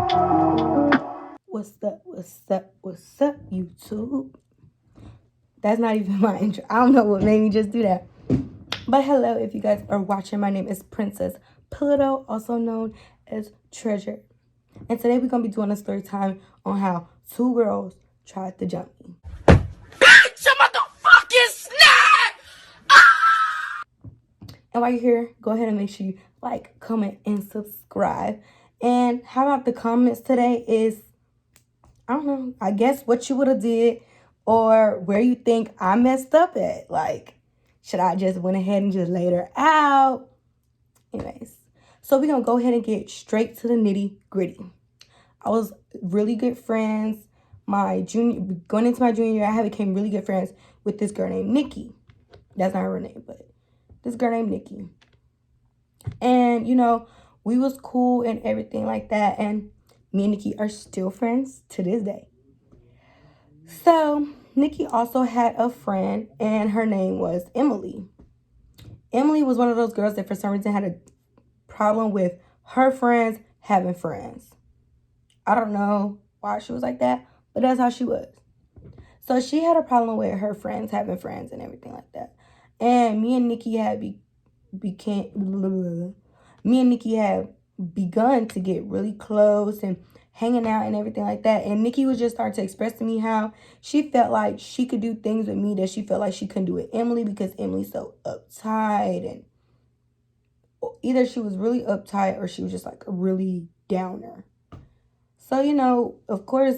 What's up, what's up, what's up, YouTube? That's not even my intro. I don't know what made me just do that. But hello, if you guys are watching, my name is Princess Pluto, also known as Treasure. And today we're going to be doing a story time on how two girls tried to jump me. Bitch, I'm a motherfucking snap! Ah! And while you're here, go ahead and make sure you like, comment, and subscribe. And how about the comments today is, I don't know, I guess what you would have did or where you think I messed up at. Like, should I just went ahead and just laid her out? Anyways, so we're going to go ahead and get straight to the nitty gritty. I was really good friends. Going into my junior year, I became really good friends with this girl named Nikki. That's not her name, but this girl named Nikki. And, you know, we was cool and everything like that. And me and Nikki are still friends to this day. So, Nikki also had a friend, and her name was Emily. Emily was one of those girls that for some reason had a problem with her friends having friends. I don't know why she was like that, but that's how she was. So, she had a problem with her friends having friends and everything like that. And me and Nikki had begun to get really close and hanging out and everything like that. And Nikki was just starting to express to me how she felt like she could do things with me that she felt like she couldn't do with Emily because Emily's so uptight. And either she was really uptight or she was just like a really downer. So, you know, of course,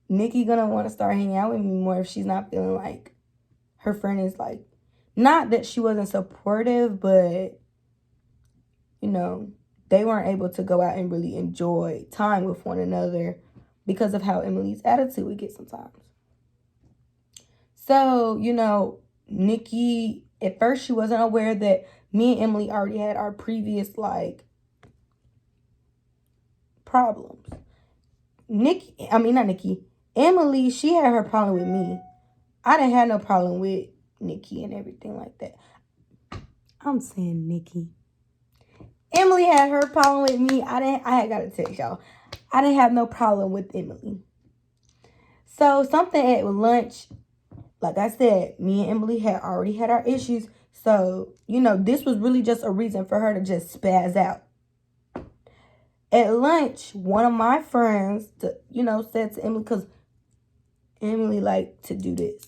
Nikki gonna want to start hanging out with me more if she's not feeling like her friend is like, not that she wasn't supportive, but, you know, they weren't able to go out and really enjoy time with one another because of how Emily's attitude would get sometimes. So, you know, Nikki, at first she wasn't aware that me and Emily already had our previous, like, problems. Emily, she had her problem with me. I didn't have no problem with Nikki and everything like that. I'm saying Nikki. Emily had her problem with me. I had got to text y'all. I didn't have no problem with Emily. So something at lunch, like I said, me and Emily had already had our issues. So, you know, this was really just a reason for her to just spaz out. At lunch, one of my friends, said to Emily, because Emily liked to do this.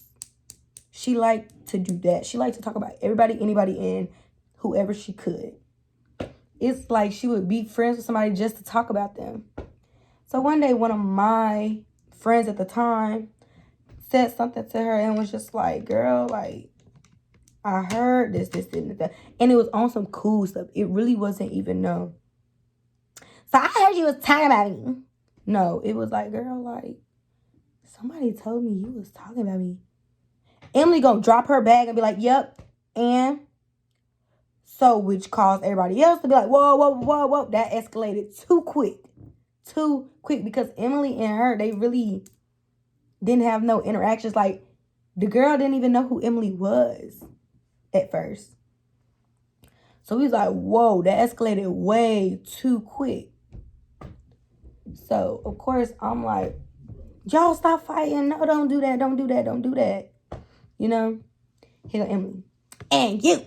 She liked to do that. She liked to talk about everybody, anybody, and whoever she could. It's like she would be friends with somebody just to talk about them. So one day, one of my friends at the time said something to her and was just like, girl, like, I heard this, and that. And it was on some cool stuff. It really wasn't even no. So I heard you was talking about me. No, it was like, girl, like, somebody told me you was talking about me. Emily gonna drop her bag and be like, yep, and... So, which caused everybody else to be like, whoa, whoa, whoa, whoa. That escalated too quick. Too quick. Because Emily and her, they really didn't have no interactions. Like, the girl didn't even know who Emily was at first. So, we was like, whoa, that escalated way too quick. So, of course, I'm like, y'all stop fighting. No, don't do that. Don't do that. Don't do that. You know? Here go Emily. And you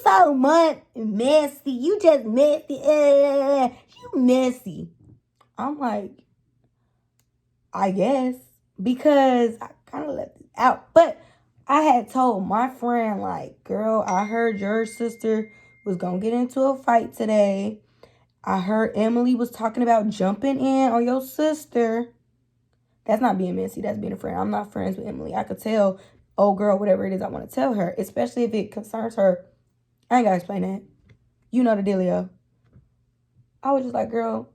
so much messy. You just messy. You messy. I'm like, I guess. Because I kind of left it out. But I had told my friend, like, girl, I heard your sister was going to get into a fight today. I heard Emily was talking about jumping in on your sister. That's not being messy. That's being a friend. I'm not friends with Emily. I could tell, oh, girl, whatever it is I want to tell her. Especially if it concerns her. I ain't got to explain that. You know the dealio. I was just like, girl,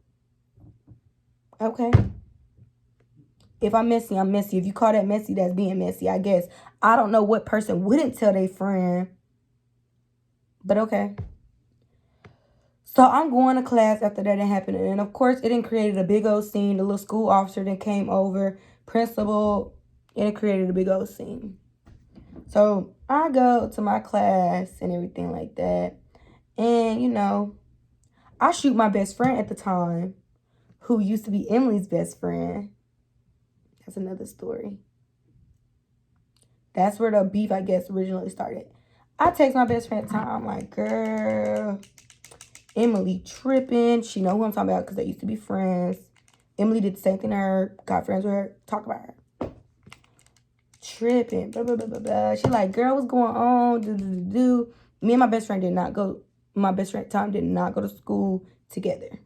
okay. If I'm messy, I'm messy. If you call that messy, that's being messy, I guess. I don't know what person wouldn't tell their friend. But okay. So I'm going to class after that happened. And of course, it created a big old scene. The little school officer then came over. Principal. It created a big old scene. So I go to my class and everything like that. And, you know, I shoot my best friend at the time. who used to be Emily's best friend. That's another story. That's where the beef, I guess, originally started. I text my best friend Tom. I'm like, girl, Emily tripping. She know who I'm talking about because they used to be friends. Emily did the same thing to her. Got friends with her. Talk about her. Tripping. Blah, blah, blah, blah, blah. She like, girl, what's going on? Do. Me and my best friend did not go. My best friend Tom did not go to school together.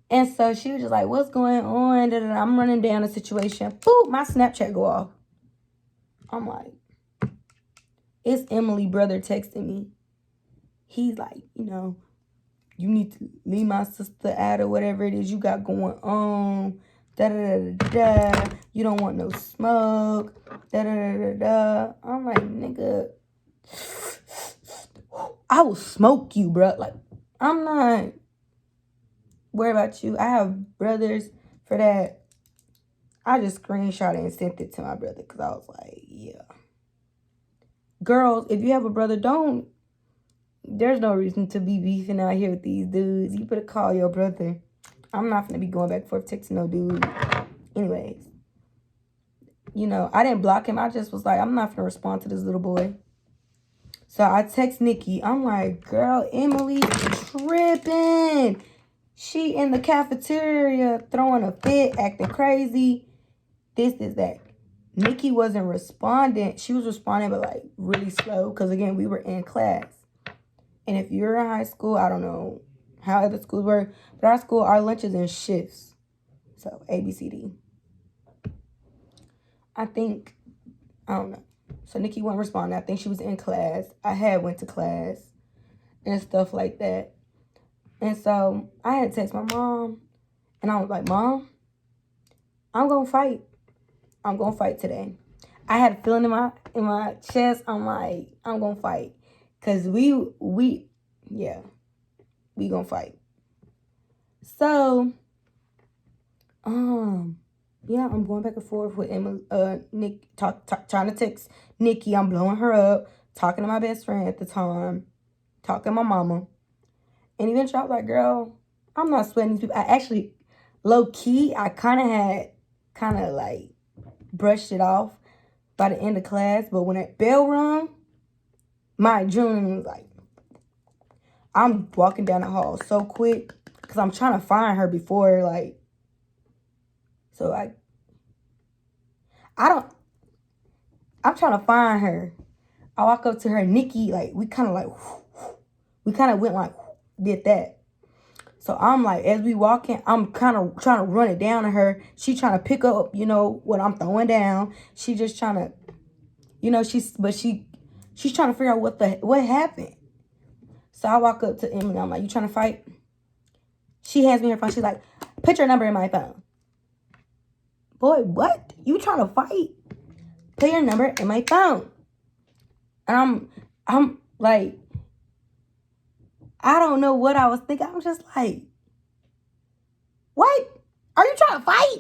And so she was just like, what's going on? I'm running down the situation. Boop, my Snapchat go off. I'm like, it's Emily brother texting me. He's like, you need to leave my sister out or whatever it is you got going on. Da-da-da-da-da. You don't want no smoke. Da-da-da-da-da. I'm like, nigga, I will smoke you, bro. Like, I'm not worried about you. I have brothers for that. I just screenshot it and sent it to my brother because I was like, yeah. Girls, if you have a brother, there's no reason to be beefing out here with these dudes. You better call your brother. I'm not going to be going back and forth texting no dude. Anyways, I didn't block him. I just was like, I'm not going to respond to this little boy. So I text Nikki. I'm like, girl, Emily's tripping. She in the cafeteria throwing a fit, acting crazy. This is that. Nikki wasn't responding. She was responding, but like really slow. Because again, we were in class. And if you're in high school, I don't know how other schools work. But our school, our lunch is in shifts. So A, B, C, D. I don't know. So Nikki wasn't responding. I think she was in class. I had went to class and stuff like that. And so I had to text my mom. And I was like, Mom, I'm going to fight. I'm going to fight today. I had a feeling in my chest. I'm like, I'm going to fight. Because we going to fight. So, yeah, I'm going back and forth with Emma, Nick, trying to text Nikki. I'm blowing her up, talking to my best friend at the time, talking to my mama. And eventually I was like, girl, I'm not sweating these people. I actually, low-key, I kind of like brushed it off by the end of class. But when that bell rung, my adrenaline was like, I'm walking down the hall so quick because I'm trying to find her before, like, so I'm trying to find her. I walk up to her, Nikki, like, we kind of went like, did that. So I'm like, as we walking, I'm kind of trying to run it down to her. She trying to pick up, what I'm throwing down. She just trying to, she's trying to figure out what happened. So I walk up to Emily. I'm like, you trying to fight? She hands me her phone. She's like, put your number in my phone. Boy, what? You trying to fight? Put your number in my phone. And I'm like, I don't know what I was thinking. I'm just like, what? Are you trying to fight?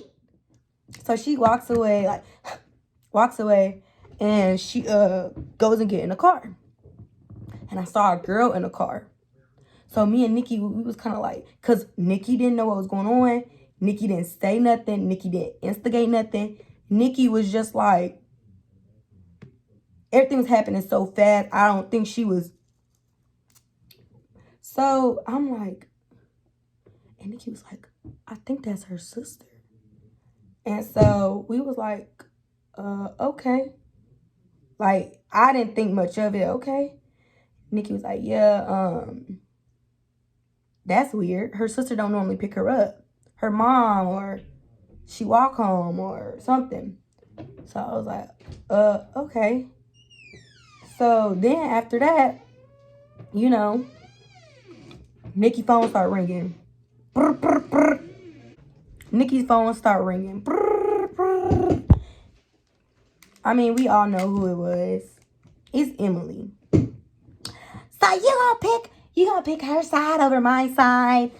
So she walks away, and she goes and get in the car. And I saw a girl in the car. So me and Nikki, we was kind of like, because Nikki didn't know what was going on. Nikki didn't say nothing. Nikki didn't instigate nothing. Nikki was just like, everything was happening so fast. I don't think she was. So I'm like, and Nikki was like, I think that's her sister. And so we was like, okay. Like, I didn't think much of it. Okay. Nikki was like, yeah, that's weird. Her sister don't normally pick her up. Her mom, or she walk home or something. So I was like, okay. So then after that, Nikki's phone started ringing. Brr, brr, brr. Nikki's phone started ringing. Brr, brr. I mean, we all know who it was. It's Emily. So you gonna pick her side over my side.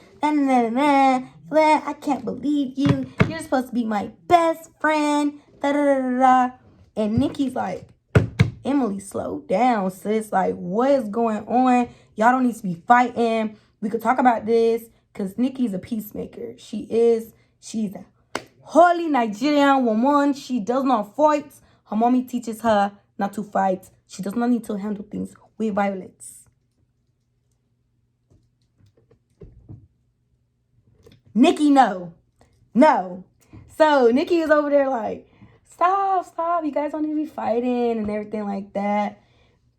Well, I can't believe you. You're supposed to be my best friend. And Nikki's like, Emily, slow down, sis. Like, what is going on? Y'all don't need to be fighting. We could talk about this. Because Nikki's a peacemaker. She's a holy Nigerian woman. She does not fight. Her mommy teaches her not to fight. She does not need to handle things with violence. Nikki, no. So Nikki is over there like, stop. You guys don't need to be fighting and everything like that.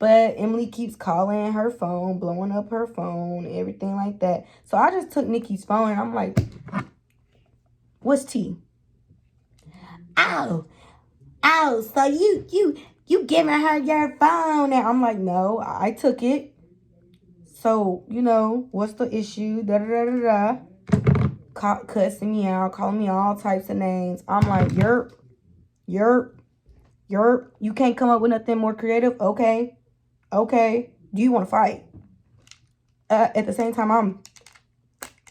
But Emily keeps calling her phone, blowing up her phone, everything like that. So I just took Nikki's phone and I'm like, what's tea? Ow. So you giving her your phone. And I'm like, no, I took it. So, what's the issue? Cussing me out, calling me all types of names. I'm like, yerp. You can't come up with nothing more creative? Okay. Do you want to fight? At the same time, I'm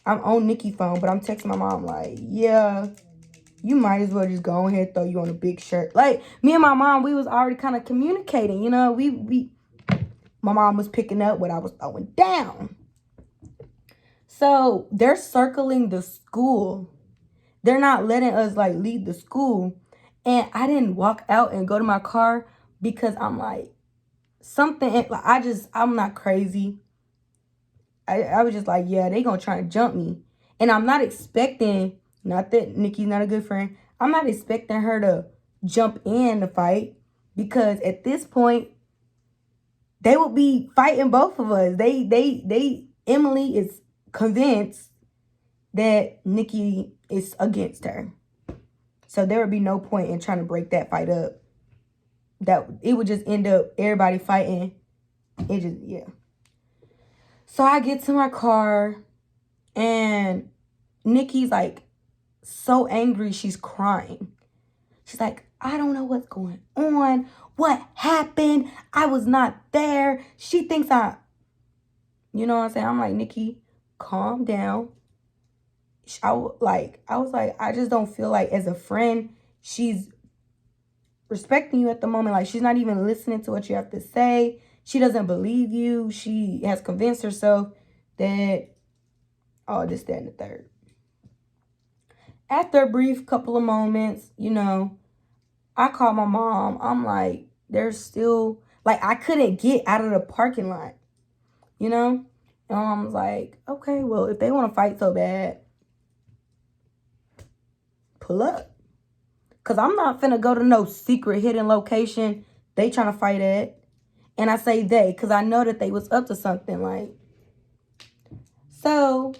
on Nikki's phone, but I'm texting my mom like, yeah, you might as well just go ahead and throw you on a big shirt. Like, me and my mom, we was already kind of communicating, my mom was picking up what I was throwing down. So they're circling the school. They're not letting us leave the school. And I didn't walk out and go to my car because I'm like, I'm not crazy. I was just like, yeah, they gonna try to jump me. And I'm not expecting, not that Nikki's not a good friend, I'm not expecting her to jump in the fight because at this point, they will be fighting both of us. Emily is convinced that Nikki is against her. So there would be no point in trying to break that fight up. That it would just end up everybody fighting. Yeah. So I get to my car and Nikki's so angry, she's crying. She's like, I don't know what's going on. What happened? I was not there. She thinks you know what I'm saying? I'm like, Nikki, calm down. I was like, I just don't feel like as a friend, she's respecting you at the moment. Like, she's not even listening to what you have to say. She doesn't believe you. She has convinced herself that, this, that, and the third. After a brief couple of moments, I called my mom. I'm like, there's still, I couldn't get out of the parking lot, And I was like, okay, well, if they want to fight so bad, pull up. Because I'm not finna go to no secret hidden location they trying to fight at. And I say they because I know that they was up to something. So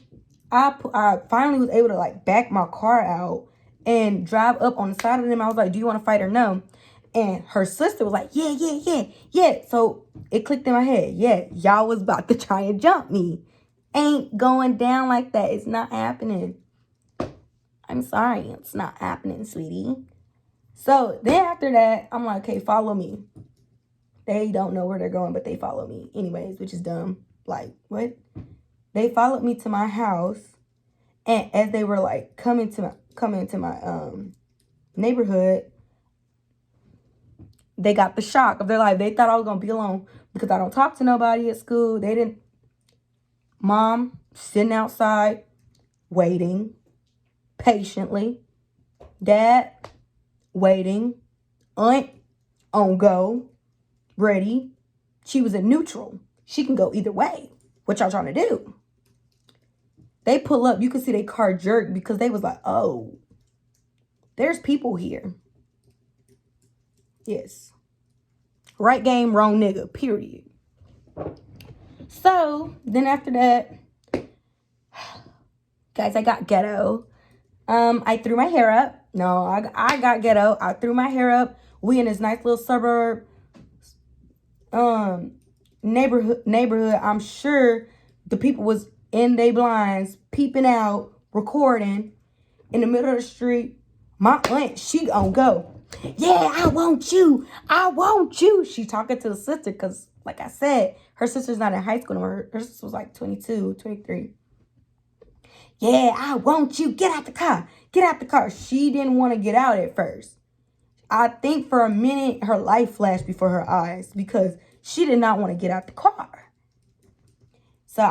I finally was able to back my car out and drive up on the side of them. I was like, do you want to fight or no? And her sister was like, yeah. So it clicked in my head. Yeah, y'all was about to try and jump me. Ain't going down like that. It's not happening. I'm sorry. It's not happening, sweetie. So then after that, I'm like, okay, follow me. They don't know where they're going, but they follow me anyways, which is dumb. What? They followed me to my house. And as they were coming to my neighborhood, they got the shock of their life. They thought I was going to be alone because I don't talk to nobody at school. They didn't. Mom sitting outside, waiting patiently. Dad waiting. Aunt on go, ready. She was in neutral. She can go either way. What y'all trying to do? They pull up. You can see their car jerk because they was like, oh, there's people here. Yes. Right game, wrong nigga, period. So, then after that, guys, I got ghetto. I threw my hair up. No, I got ghetto. I threw my hair up. We in this nice little suburb neighborhood. I'm sure the people was in their blinds, peeping out, recording in the middle of the street. My aunt, she gonna go. Yeah, I want you. She talking to the sister because, like I said, her sister's not in high school anymore. Her sister was 22, 23. Yeah, I want you. Get out the car. She didn't want to get out at first. I think for a minute, her life flashed before her eyes because she did not want to get out the car. So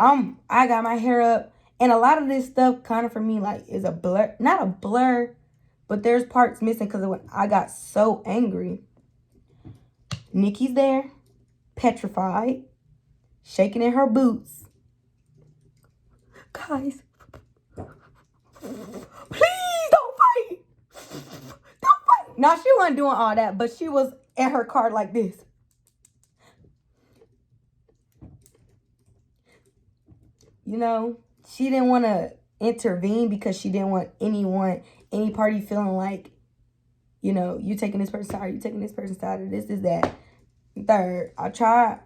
I got my hair up And a lot of this stuff kind of for me like is a blur. Not a blur, but there's parts missing because when I got so angry. Nikki's there, petrified, shaking in her boots. Guys, please don't fight. Don't fight. Now, she wasn't doing all that, but she was at her car like this. You know, she didn't want to intervene because she didn't want any party feeling like, you know, you taking this person's side, you taking this person's side, or this is that. Third, I tried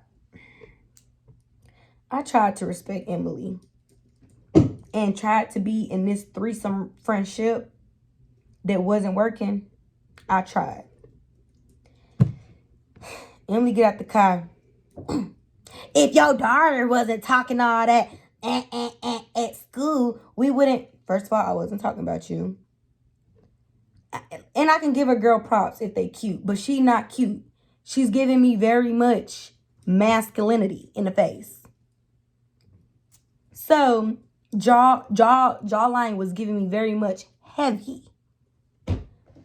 to respect Emily and tried to be in this threesome friendship that wasn't working. I tried. Emily, get out the car. If your daughter wasn't talking all that at school, we wouldn't. First of all, I wasn't talking about you. And I can give a girl props if they cute, but she not cute. She's giving me very much masculinity in the face. So jawline was giving me very much heavy.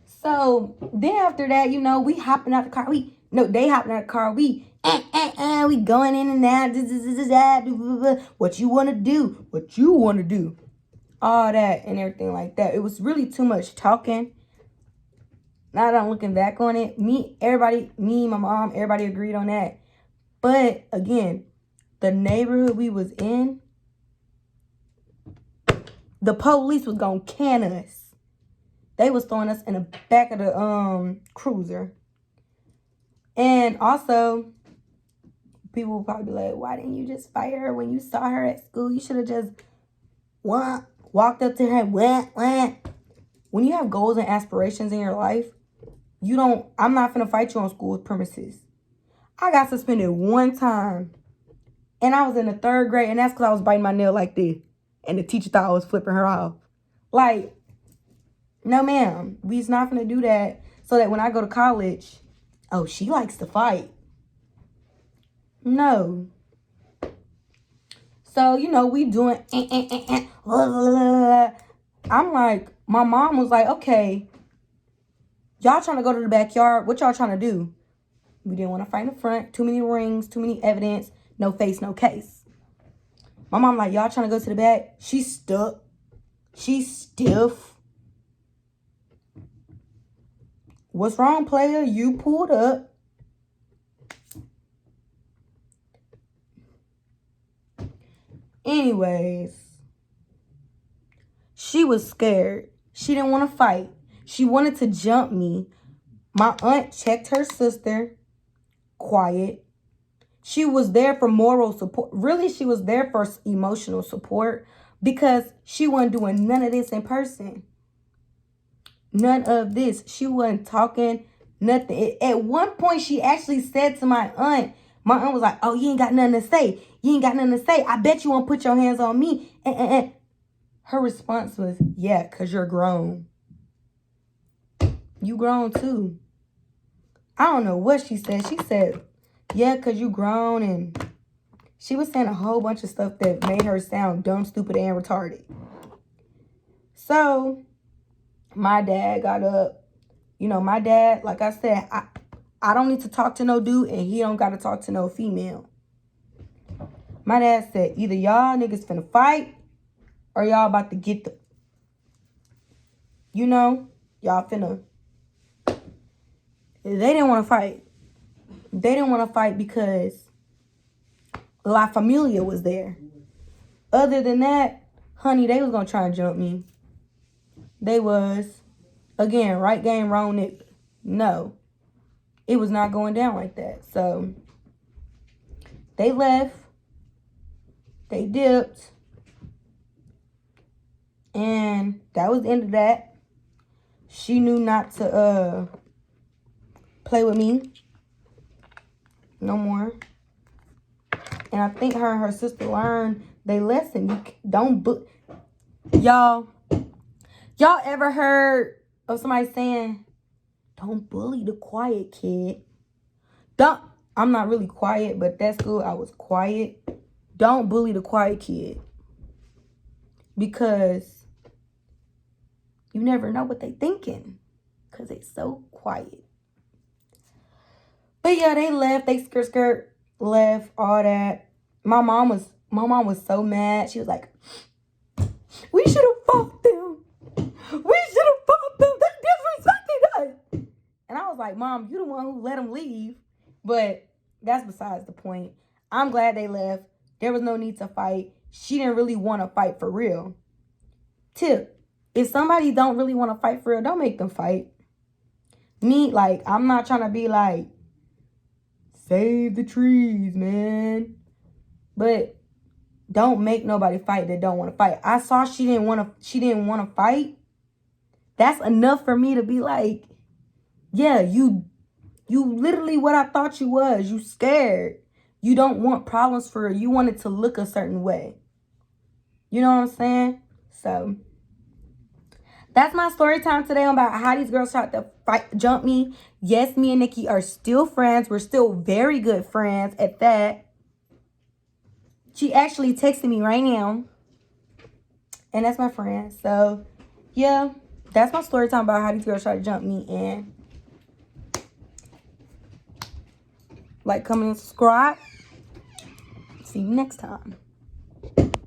So then after that, you know, we hopping out the car. They hopping out the car. We going in and out. What you want to do? What you want to do? All that and everything like that. It was really too much talking. Now that I'm looking back on it, me, my mom, everybody agreed on that. But again, the neighborhood we was in, the police was gonna can us. They was throwing us in the back of the cruiser. And also, people would probably be like, why didn't you just fight her when you saw her at school? You should have just walked up to her and went. When you have goals and aspirations in your life, I'm not finna fight you on school premises. I got suspended one time. And I was in the 3rd grade, and that's because I was biting my nail like this. And the teacher thought I was flipping her off. Like, no ma'am, we's not finna do that so that when I go to college, oh, she likes to fight. No. So, you know, we doing I'm like, my mom was like, okay, y'all trying to go to the backyard. What y'all trying to do? We didn't want to fight in the front. Too many rings, too many evidence. No face, no case. My mom like, y'all trying to go to the back? She's stuck. She's stiff. What's wrong, player? You pulled up. Anyways, she was scared. She didn't want to fight. She wanted to jump me. My aunt checked her sister. Quiet. She was there for moral support. Really, she was there for emotional support because she wasn't doing none of this in person. None of this. She wasn't talking, nothing. At one point, she actually said to my aunt was like, oh, you ain't got nothing to say. You ain't got nothing to say. I bet you won't put your hands on me. Her response was, yeah, because you're grown. You grown too. I don't know what she said. She said, yeah, because you grown. And she was saying a whole bunch of stuff that made her sound dumb, stupid, and retarded. So my dad got up. You know, my dad, like I said, I don't need to talk to no dude, and he don't got to talk to no female. My dad said, either y'all niggas finna fight, or y'all about to get the, you know, y'all finna. They didn't want to fight. They didn't want to fight because La Familia was there. Other than that, honey, they was going to try and jump me. They was. Again, right game, wrong nigga. No. It was not going down like that. So, they left. They dipped. And that was the end of that. She knew not to play with me no more. And I think her and her sister learned their lesson. You don't y'all ever heard of somebody saying, don't bully the quiet kid? I'm not really quiet, but that's good. I was quiet. Don't bully the quiet kid. because you never know what they thinking because they so quiet. But yeah, they left. They skirt left, all that. My mom was so mad. She was like, we should have fought them. We should have fought them. They disrespected us. And I was like, Mom, you the one who let them leave. But that's besides the point. I'm glad they left. There was no need to fight. She didn't really want to fight for real. Tip, if somebody don't really want to fight for real, don't make them fight. Me, like, I'm not trying to be like, save the trees, man. But don't make nobody fight that don't want to fight. I saw she didn't want to fight. That's enough for me to be like, yeah, you literally what I thought you was. You scared. You don't want problems for her. You want it to look a certain way. You know what I'm saying? So that's my story time today about how these girls tried to jump me. Yes, me and Nikki are still friends. We're still very good friends at that. She actually texted me right now. And that's my friend. So, yeah, that's my story time about how these girls tried to jump me. And like, comment, and subscribe. See you next time.